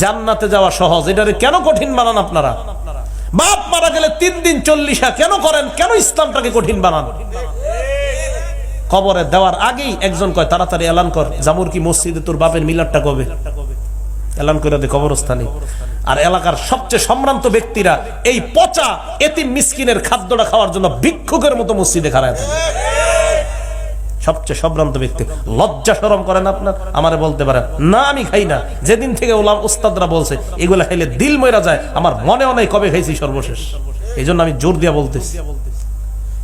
জান্নাতে যাওয়া সহজ, এটারে কেন কঠিন বানান আপনারা? বাপ মারা গেলে 3 দিন 40 কেন করেন? কেন ইসলামটাকে কঠিন বানান? কবরে দেওয়ার আগেই একজন কয় তাড়াতাড়ি এলান কর, জামুর কি মসজিদে তোর বাপের মিলাদটা কবে? এলান করে দে কবরস্থানে। আর এলাকার সবচেয়ে সম্ভ্রান্ত ব্যক্তিরা এই পচা এতিম মিসকিনের খাদ্যটা খাওয়ার জন্য ভিক্ষুকের মতো মসজিদে খাড়ায় থাকে। সবচেয়ে সম্ভ্রান্ত ব্যক্তি। লজ্জা শরম করেন আপনার? আমারে বলতে পারেন না আমি খাই না। যেদিন থেকে ওস্তাদরা বলছে এগুলা খাইলে দিল মইরা যায়, আমার মনেও নাই কবে খাইছি সর্বশেষ। এই জন্য আমি জোর দিয়া বলতেছি।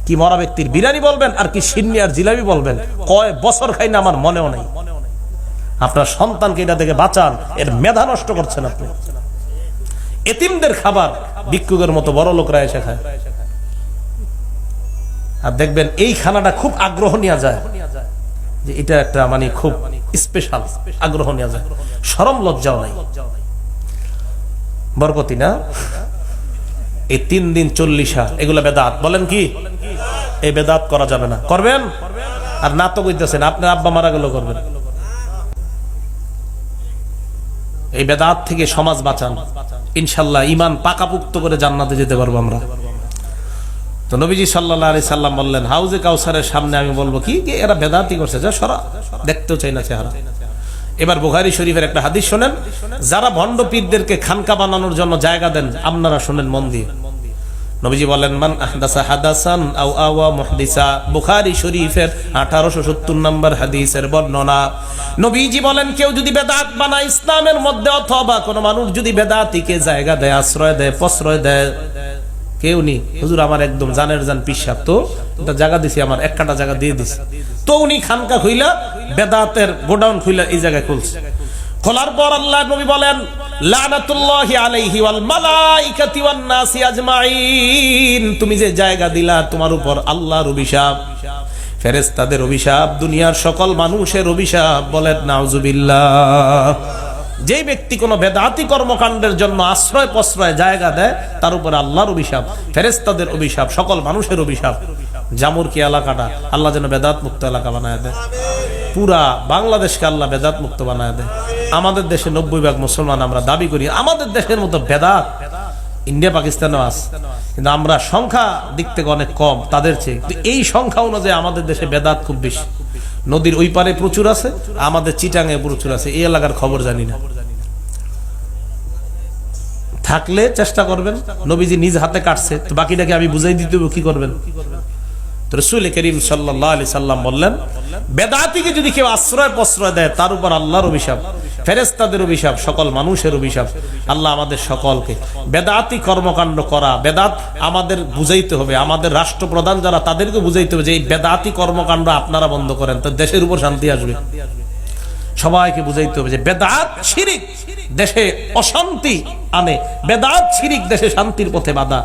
কি মরা ব্যক্তির বিরিয়ানি বলবেন আর কি সিন্নি আর জিলাপি বলবেন, কয় বছর খাই না আমার মনেও নাই। আপনার সন্তানকে এটা থেকে বাঁচান, এর মেধা নষ্ট করছেন আপনি। এতিমদের খাবার ভিক্ষুকের মতো বড় লোকরা এসে খায়। আর দেখবেন এই খানাটা খুব আগ্রহ নিয়ে যায়, যে এটা একটা মানে খুব স্পেশাল, আগ্রহ নিয়ে যায়, শরম লজ্জাও নাই। বরকতি না এই 3 দিন 40 এগুলা বেদাত। বলেন কি এই বেদাত করা যাবে না? করবেন? আর না তো কইতেছেন আপনার আব্বা মারা গেল করবেন। এই বেদাত থেকে সমাজ বাঁচান, ইনশাআল্লাহ ঈমান পাকাপুক্ত করে জান্নাতে যেতে পারবো আমরা। তো নবীজি সাল্লাল্লাহু আলাইহি সাল্লাম বললেন, হাউজে কাউসারের সামনে আমি বলবো কি এরা বেদাতি করছে, যা সরা, দেখতেও চাই না চেহারা। এবার বুখারী শরীফের একটা হাদিস শোনেন, যারা ভণ্ড পীরদেরকে খানকা বানানোর জন্য জায়গা দেন, আপনারা শুনেন মন দিয়ে। নবীজি বলেন, মান আহদাসা হাদাসান আও আওয়া মুহদিসা। বুখারী শরীফের 1870 নম্বর হাদিসের বর্ণনা। নবীজি বলেন, কেউ যদি বেদাত বানায় ইসলামের মধ্যে, অথবা কোন মানুষ যদি বেদাতিকে জায়গা দেয়, আশ্রয় দেয়, প্রশ্রয় দেয়, কেউ নি হুজুর আমার একদম জানের জান পিসাব, তো এটা জায়গা দিছি, আমার 1 কাঠা জায়গা দিয়ে দিছি, তো উনি খানকা খুইলা বেদাতের গোডাউন খুইলা এই জায়গায় খুলছে। খোলার পর আল্লাহ নবী বলেন, লানাতুল্লাহি আলাইহি ওয়াল মালাইকাতি ওয়ান নাসি আজমাইন। তুমি যে জায়গা দিলা, তোমার উপর আল্লাহর অভিশাপ, ফেরেশতাদের অভিশাপ, দুনিয়ার সকল মানুষের অভিশাপ। বলেন নাউজুবিল্লাহ। যে ব্যক্তি কোনো বেদাতি কর্মকাণ্ডের জন্য আশ্রয় প্রশ্রয় জায়গা দেয়, তার উপর আল্লাহর অভিশাপ, ফেরেশতাদের অভিশাপ, সকল মানুষের অভিশাপ। জামুর কি এলাকাটা আল্লাহ যেন বেদাত মুক্ত এলাকা বানায় দেয়, পুরা বাংলাদেশকে আল্লাহ বেদাত মুক্ত বানায় দেয়। আমাদের দেশে 90% মুসলমান, আমরা দাবি করি আমাদের দেশের মতো বেদাত ইন্ডিয়া পাকিস্তানেও আছে, কিন্তু আমরা সংখ্যা দিক থেকে অনেক কম তাদের চেয়ে। এই সংখ্যা অনুযায়ী আমাদের দেশে বেদাত খুব বেশি। নদীর ওই পারে প্রচুর আছে, আমাদের চিটাঙে প্রচুর আছে, এই এলাকার খবর জানি না। থাকলে চেষ্টা করবেন, নবীজি নিজ হাতে কাটছে, তো বাকিটাকে আমি বুঝাই দিতে হবে কি করবেন। তো রাসূল করিম সাল্লাল্লাহু আলাইহি সাল্লাম বললেন, বেদাতিকে যদি কেউ আশ্রয় প্রশ্রয় দেয়, তার উপর আল্লাহর অভিশাপ, ফেরেশতাদের অভিশাপ, সকল মানুষের অভিশাপ। আল্লাহ আমাদের সকলকে বেদাতি কর্মকাণ্ড করা, বেদাত আমাদের বুঝাইতে হবে, আমাদের রাষ্ট্রপ্রধান যারা তাদেরকে বুঝাইতে হবে যে এই বেদাতি কর্মকাণ্ড আপনারা বন্ধ করেন, তো দেশের উপর শান্তি আসবে। সবাইকে বুঝাইতে হবে যে বেদাত শিরিক দেশে অশান্তি আনে, বেদাত শিরিক দেশে শান্তির পথে বাধা।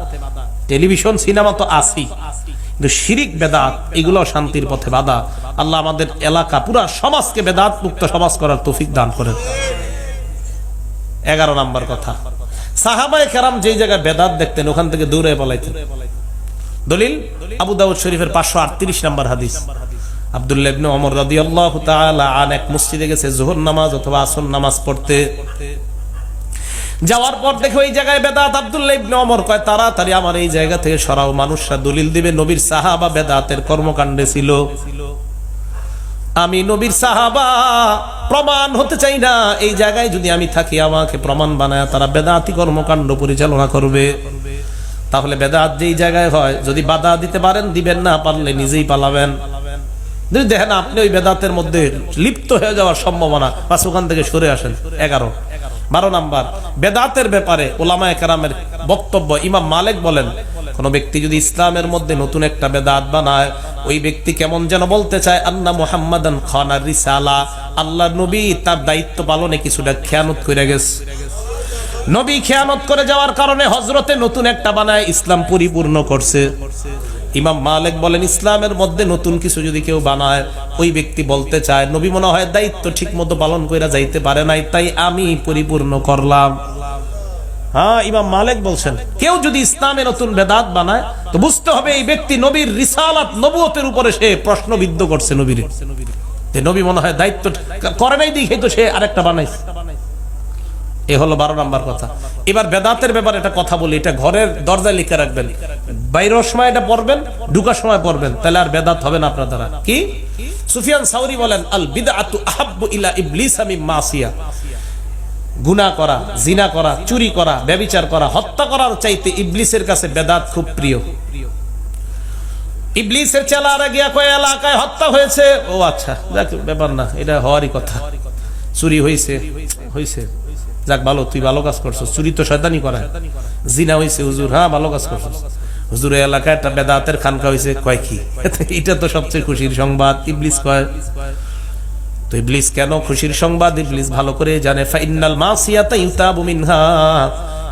টেলিভিশন সিনেমা তো আসি, কিন্তু শিরিক বেদাত এগুলো শান্তির পথে বাধা। আল্লাহ আমাদের এলাকা পুরা সমাজকে বেদাত মুক্ত সমাজ করার তৌফিক দান করেন। 11 নম্বর কথা, সাহাবায়ে কেরাম যেই জায়গায় বেদাত দেখতেন ওখান থেকে দূরে পালাইতেন। দলিল আবু দাউদ শরীফের 538 নম্বর হাদিস। আব্দুল্লাহ ইবনে ওমর রাদিয়াল্লাহু তাআলা আন এক মসজিদে গেছে যোহর নামাজ অথবা আসর নামাজ পড়তে। যাওয়ার পর দেখো এই জায়গায় বেদাত। আব্দুল্লাহ ইবনে ওমর কয়, তাড়াতাড়ি আমার এই জায়গা থেকে সরাও, মানুষরা দলিল দিবে নবীর সাহাবা বেদাতের কর্মকাণ্ডে ছিল। আমি নবীর সাহাবা, প্রমাণ হতে চাই না। এই জায়গায় যদি আমি থাকি, আমাকে প্রমাণ বানায় তারা বেদাতি কর্মকাণ্ড পরিচালনা করবে। তাহলে বেদাত যেই জায়গায় হয়, যদি বাধা দিতে পারেন দিবেন, না পারলে নিজেই পালাবেন। যদি দেখেন আপনি ওই বেদাতের মধ্যে লিপ্ত হয়ে যাওয়ার সম্ভাবনা, বাস ওখান থেকে সরে আসেন। 12 নাম্বার, বেদাতের ব্যাপারে উলামায়ে কেরামের বক্তব্য। ইমাম মালিক বলেন, কোন ব্যক্তি যদি ইসলামের মধ্যে নতুন একটা বেদাত বানায়, ওই ব্যক্তি কেমন যেন বলতে চায় আন্না মুহাম্মাদান খানার রিসালা, আল্লাহর নবী তার দায়িত্ব পালনে কিছুটা খেয়ানত করে গেছে। নবী খেয়ানত করে যাওয়ার কারণে হযরতে নতুন একটা বানায় ইসলাম পরিপূর্ণ করছে। ইমাম মালিক বলেন, ইসলামের মধ্যে নতুন কিছু যদি কেউ বানায়, ওই ব্যক্তি বলতে চায় নবী মনে হয় দায়িত্ব ঠিক মতো পালন করে যাইতে পারে নাই, তাই আমি পরিপূর্ণ করলাম। হ্যাঁ, ইমাম মালিক বলছেন, কেউ যদি ইসলামে নতুন বেদাত বানায়, তো বুঝতে হবে এই ব্যক্তি নবীর রিসালাত নবুয়তের উপরে সে প্রশ্নবিদ্ধ করছে নবীর। নবী মনে হয় দায়িত্ব করে নাই, দেখে তো সে আরেকটা বানাইছে। এ হলো 12 নম্বর কথা। এবার বেদাতের ব্যাপারে একটা কথা বলি, এটা ঘরের দরজায় লিখে রাখবেন, বাইরের সময় এটা পড়বেন, ঢুকার সময় পড়বেন, তাহলে আর বেদাত হবে না আপনার দ্বারা। কি? সুফিয়ান সাউরি বলেন, আল বিদআতু আহাব্বু ইলা ইবলিস মিন মাসিয়া, গুনাহ করা, জিনা করা, চুরি করা, ব্যভিচার করা, হত্যা করার চাইতে ইবলিসের কাছে বেদাত খুব প্রিয়। ইবলিসের চেলারা গিয়া কয় এলাকায় হত্যা হয়েছে, ও আচ্ছা যাক ব্যাপার না, এটা হওয়ারই কথা। চুরি হয়েছে, যাক ভালো, তুই ভালো কাজ করছিস, চুরি তো শয়তানি করায়। জিনা হয়েছে হুজুর, হ্যাঁ ভালো কাজ করছিস হুজুর, এই এলাকায় একটা বেদাতের খানকা হয়েছে, কয় কি, এটা তো সবচেয়ে খুশির সংবাদ। ইবলিস কয়, তো ইবলিস কেন খুশির সংবাদ? ইবলিস ভালো করে জানে, ফাইন্নাল মাসিয়াতা ইউতাবু মিনহা,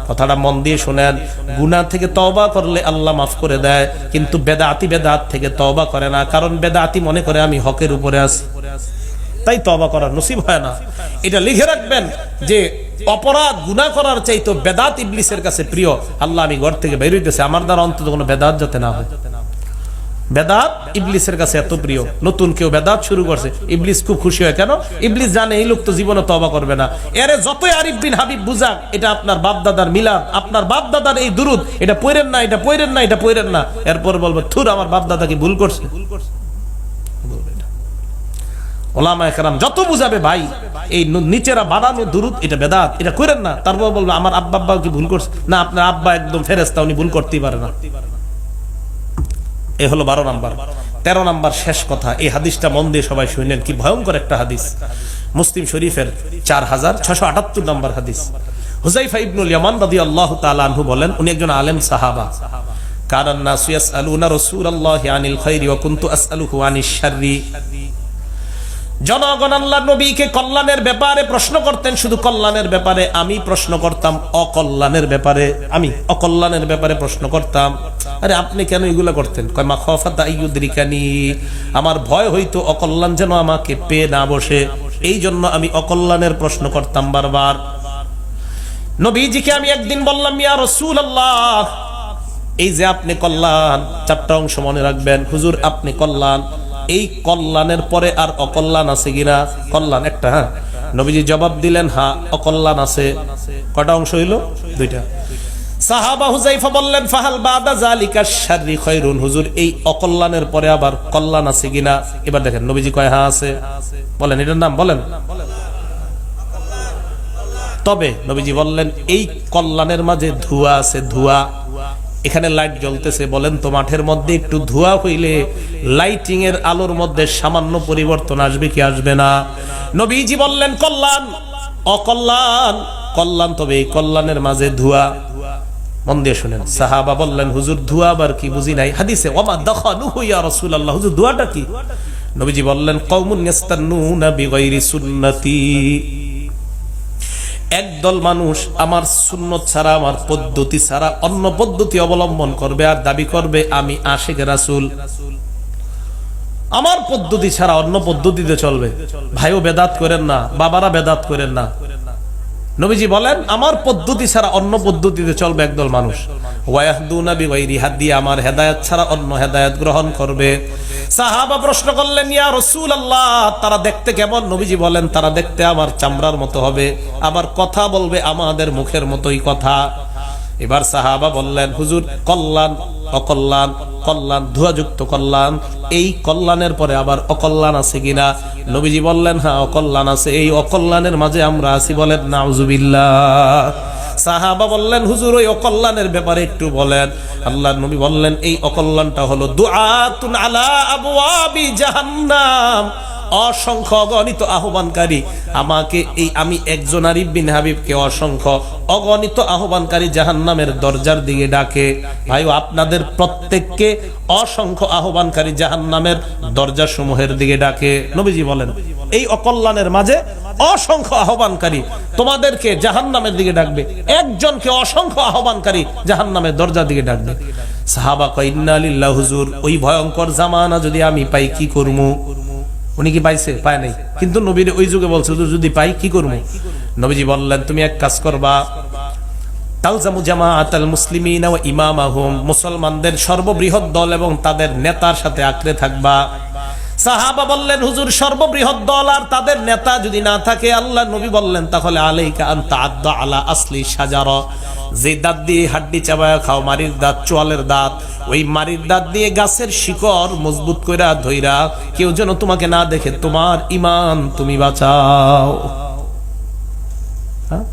কথাটা মন দিয়ে শুনেন, গুনাহ থেকে তওবা করলে আল্লাহ মাফ করে দেয়, কিন্তু বেদাত থেকে তওবা করে না, কারণ বেদাতি মনে করে আমি হকের উপরে আছি, তাই তওবা করার নসিব হয় না। এটা লিখে রাখবেন যে অপরাধ গুনাহ করার চাইতে বেদাত ইবলিসের কাছে প্রিয়। আল্লাহ আমি ঘর থেকে বের হইতেছে, আমার দ্বারা অন্তত কোনো বেদাত যাতে না হয়। বেদাত ইবলিসের কাছে এত প্রিয়। নতুন কেউ বেদাত শুরু করছে, ইবলিস খুব খুশি হয়। কেন? ইবলিস জানে এই লোক তো জীবনে তওবা করবে না। এরে যতই আরিফ বিন হাবিব বুঝাক, এটা আপনার বাপ দাদার মিলাদ, আপনার বাপ দাদার এই দুরুদ, এটা পড়েন না, এটা পড়েন না, এটা পড়েন না। এরপর বলবো থুর, আমার বাপ দাদা কি ভুল করছে? ওলামায়ে কেরাম যত বুঝাবে, ভাই এই নিচেরা বানানো দুরুদ এটা বেদাত, এটা করেন না। তারপর বলবো আমার আব্বা আব্বা কি ভুল করছে? না, আপনার আব্বা একদম ফেরেশতা, উনি ভুল করতেই পারে না। এ হলো 12 নাম্বার। 13 নাম্বার শেষ কথা, এই হাদিসটা মন দিয়ে সবাই শুনলেন, কি ভয়ঙ্কর একটা হাদিস। মুসলিম শরীফের 4678 নম্বর হাদিস। হুযায়ফা ইবনুল ইয়ামান রাদিয়াল্লাহু তাআলা আনহু বলেন, উনি একজন আলেম সাহাবা। কারান নাসু ইয়াসআলুনা রাসূলুল্লাহি আনিল খায়রি ওয়া কুনতু আসআলুহু আনিশ শাররি। জনগণ আল্লাহর নবীকে কল্যাণের ব্যাপারে প্রশ্ন করতেন, শুধু কল্যাণের ব্যাপারে, আমি প্রশ্ন করতাম অকল্যাণের ব্যাপারে, আমি অকল্যাণের ব্যাপারে প্রশ্ন করতাম। আরে আপনি কেন এগুলা করতেন? কয় মা খাফাতা আইয়ুদরিকানি, আমার ভয় হইতো অকল্যাণ যেন আমাকে পেয়ে না বসে, এই জন্য আমি অকল্যাণের প্রশ্ন করতাম বারবার। নবীজিকে আমি একদিন বললাম, ইয়া রাসূলুল্লাহ, এই যে আপনি কল্যাণ, 4টা অংশ মনে রাখবেন, হুজুর আপনি কল্যাণ, এই কল্যাণের পরে আর অকল্যাণ আছে কিনা? কল্যাণ একটা, হ্যাঁ। নবীজি জবাব দিলেন, হ্যাঁ অকল্যাণ আছে। কয়টা অংশ হইল? 2টা। সাহাবা হুযায়ফা বললেন, ফাহাল বাদা যালিকা শাররি খায়রুন, হুজুর এই অকল্যাণের পরে আবার কল্যাণ আছে কিনা? এবার দেখেন নবীজি কয়, হ্যাঁ আছে। বলেন এটার নাম বলেন। তবে নবীজি বললেন, এই কল্যাণের মাঝে ধোঁয়া আছে, ধোঁয়া। এখানে লাইট জ্বলতেছে, বলেন তো মাঠের মধ্যে একটু ধোঁয়া হইলে লাইটিং এর আলোর মধ্যে সামান্য পরিবর্তন আসবে কি আসবে না? নবীজি বললেন কল্যাণ, অকল্যাণ, কল্যাণ, তবে এই কল্যাণের মাঝে ধোঁয়া। মন দিয়ে শুনেন। সাহাবা বললেন, হুজুর ধোঁয়া আবার কি? বুঝি নাই। হাদিসে ওমা দাখালুহু ইয়া রাসূলুল্লাহ, হুজুর ধোঁয়াটা কি? নবীজি বললেন, কওমুন ইয়াস্তান্নুনা বিগাইরি সুন্নতি, একদল মানুষ আমার সুন্নত ছাড়া, আমার পদ্ধতি ছাড়া অন্য পদ্ধতি অবলম্বন করবে আর দাবি করবে আমি আশিক রাসূল, আমার পদ্ধতি ছাড়া অন্য পদ্ধতিতে চলবে। ভাইও বেদাত করেন না, বাবারা বেদাত করেন না। নবীজি বলেন, আমার পদ্ধতি ছাড়া অন্য পদ্ধতিতে চলবে একদল মানুষ। ওয়ায়াহদুনা বিগাইরি হাদি, আমার হেদায়েত ছাড়া অন্য হেদায়েত গ্রহণ করবে। সাহাবা প্রশ্ন করলেন, ইয়া রাসূলুল্লাহ, তারা দেখতে কেমন? নবীজি বলেন, তারা দেখতে আমার চামড়ার মতো হবে, আবার কথা বলবে আমাদের মুখের মতোই কথা। এবার সাহাবা বললেন, হুজুর কল্যাণ, অকল্যাণ, কল্যাণ, ধোঁয়াযুক্ত কল্যাণ, এই কল্যাণের পরে আবার অকল্যাণ আছে কিনা? নবীজি বললেন, হ্যাঁ অকল্যাণ আছে, এই অকল্যাণের মাঝে আমরা আছি। বলেন নাউজুবিল্লাহ। সাহাবা বললেন, হুজুর ওই অকল্যাণের ব্যাপারে একটু বলেন। আল্লাহর নবী বললেন, এই অকল্যাণটা হলো দুআতুন আলা আবওয়াবি জাহান্নাম, অসংখ্য অগণিত আহ্বানকারী আমাকে, এই আমি একজন আরিফ বিন হাবিবকে অসংখ্য অগণিত আহ্বানকারী জাহান্নামের দরজার দিকে ডাকে। ভাই আপনাদের প্রত্যেককে অসংখ্য আহ্বানকারী জাহান্নামের দরজা সমূহের দিকে ডাকে। নবীজি বলেন, এই অকল্যাণের মাঝে অসংখ্য আহ্বানকারী তোমাদেরকে জাহান্নামের দিকে ডাকবে, একজনকে অসংখ্য আহ্বানকারী জাহান্নামের দরজার দিকে ডাকবে। সাহাবা কয়, ইন্না লিল্লাহি, হুজুর ওই ভয়ঙ্কর জামানা যদি আমি পাই কি করবো? উনি কি পাইছে? পায় নাই, কিন্তু নবীর ওই যুগে বলছে, যদি পাই কি করবো? নবীজি বললেন, তুমি এক কাজ করবা, তালজামু জামাআতাল মুসলিমিনা ওয়া ইমামাহুম, মুসলমানদের সর্ববৃহৎ দল এবং তাদের নেতার সাথে আঁকড়ে থাকবা। সাহাবা বললেন হুজুর সর্ববৃহৎ দল আর তাদের নেতা যদি না থাকে, আল্লাহ নবী বললেন তাহলে আলাইকা আন তাআদ্দা আলা আসলি শাজারা, যে দাঁত দিয়ে হাড্ডি চাবায়া খাও, মারির দাঁত, চোয়ালের দাঁত, ওই মারির দাঁত দিয়ে গাছের শিকড় মজবুত কইরা ধইরা কেউ যেন তোমাকে না দেখে, তোমার ঈমান তুমি বাঁচাও। হ্যাঁ,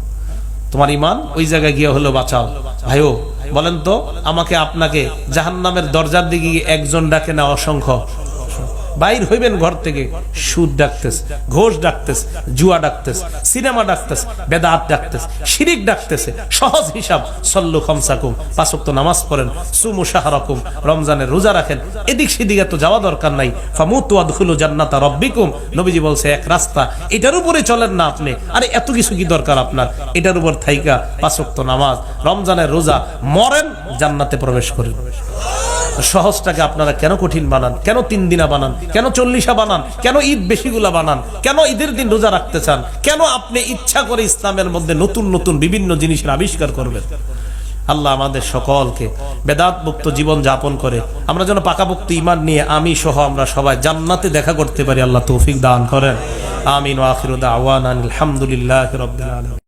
তোমার ঈমান ওই জায়গায় গিয়ে হলো বাঁচাও। ভাইও বলেন তো, আমাকে আপনাকে জাহান্নামের দরজার দিকে একজন ডাকে না অসংখ্য? বাইর হইবেন ঘর থেকে, সুদ ডাকতেছে, ঘোষ ডাকতেছে, জুয়া ডাকতেছে, সিনেমা ডাকতেছে, বেদাত ডাকতেছে, শিরিক ডাকতেছে। সহজ হিসাব, সল্লু খামসাকুম, 5 ওয়াক্ত নামাজ পড়েন, সুমু শাহরাকুম, রমজানের রোজা রাখেন, এদিক সেদিকে তো যাওয়া দরকার নাই। ফামুতু ওয়াদখুলু জান্নাতা রাব্বিকুম, নবীজি বলছে এক রাস্তা, এটার উপরে চলেন না আপনি। আরে এত কিছু কি দরকার আপনার? এটার উপর থাইকা 5 ওয়াক্ত নামাজ, রমজানের রোজা, মরেন জান্নাতে প্রবেশ করেন। সহজটাকে আপনারা কেন কঠিন বানান? কেন 3 দিনা বানান? কেন 40 বানান? কেন ঈদ বেশিগুলা বানান? কেন ঈদের দিন রোজা রাখতে চান? কেন আপনি ইচ্ছা করে ইসলামের মধ্যে নতুন নতুন বিভিন্ন জিনিসের আবিষ্কার করবেন? আল্লাহ আমাদের সকলকে বেদাত মুক্ত জীবন যাপন করে আমরা যেন পাকাপোক্ত ঈমান নিয়ে আমি সহ আমরা সবাই জান্নাতে দেখা করতে পারি। আল্লাহ তৌফিক দান করেন। আমিন ওয়া আখিরু দাওয়ানা আলহামদুলিল্লাহি রাব্বিল আলামিন।